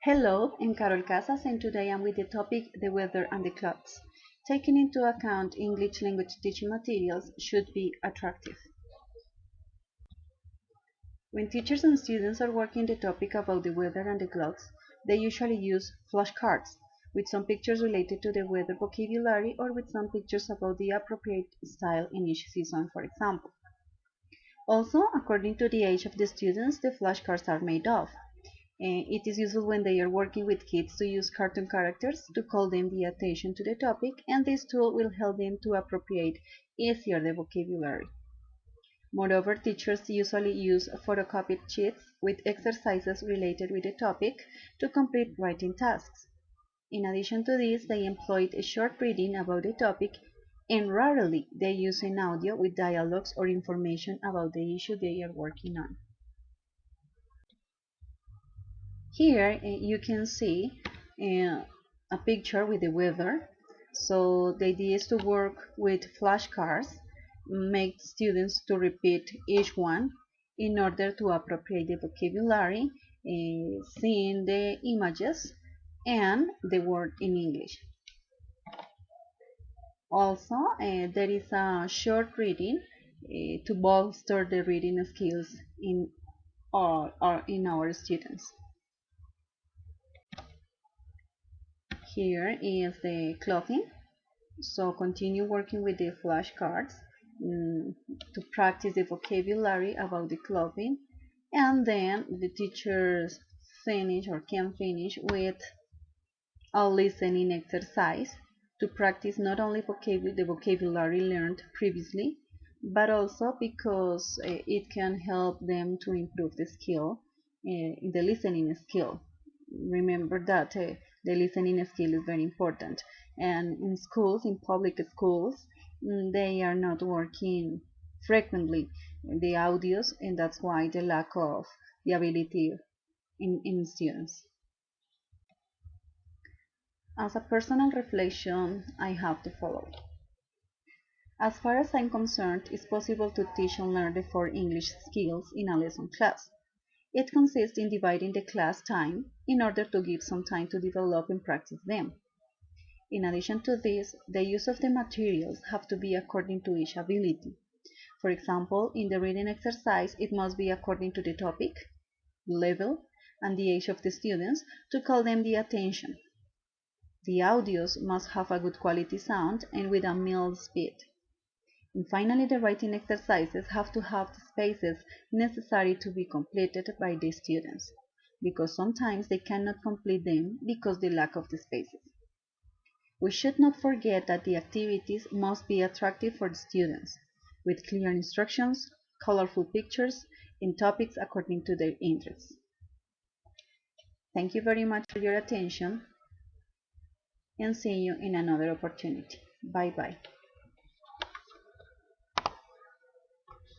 Hello, I'm CarolCasas and today I'm with the topic the weather and the clouds. Taking into account English language teaching materials should be attractive. When teachers and students are working the topic about the weather and the clouds, they usually use flashcards with some pictures related to the weather vocabulary or with some pictures about the appropriate style in each season, for example. Also, according to the age of the students, the flashcards are made of. It is useful when they are working with kids to use cartoon characters to call them the attention to the topic, and this tool will help them to appropriate easier the vocabulary. Moreover, teachers usually use photocopied sheets with exercises related with the topic to complete writing tasks. In addition to this, they employed a short reading about the topic, and rarely they use an audio with dialogues or information about the issue they are working on. Here you can see a picture with the weather. So the idea is to work with flashcards, make students to repeat each one in order to appropriate the vocabulary, seeing the images and the word in English. Also, there is a short reading to bolster the reading skills in our students. Here is the clothing. So continue working with the flashcards to practice the vocabulary about the clothing, and then the teachers finish or can finish with a listening exercise to practice not only the vocabulary learned previously, but also because it can help them to improve the skill, the listening skill. Remember that the listening skill is very important, and in schools, in public schools, they are not working frequently the audios, and that's why the lack of the ability in students. As a personal reflection, I have to follow. As far as I'm concerned, it's possible to teach and learn the four English skills in a lesson class. It consists in dividing the class time in order to give some time to develop and practice them. In addition to this, the use of the materials have to be according to each ability. For example, in the reading exercise, it must be according to the topic, level, and the age of the students to call them the attention. The audios must have a good quality sound and with a mild speed. And finally, the writing exercises have to have the spaces necessary to be completed by the students, because sometimes they cannot complete them because of the lack of the spaces. We should not forget that the activities must be attractive for the students, with clear instructions, colorful pictures, and topics according to their interests. Thank you very much for your attention, and see you in another opportunity. Bye bye.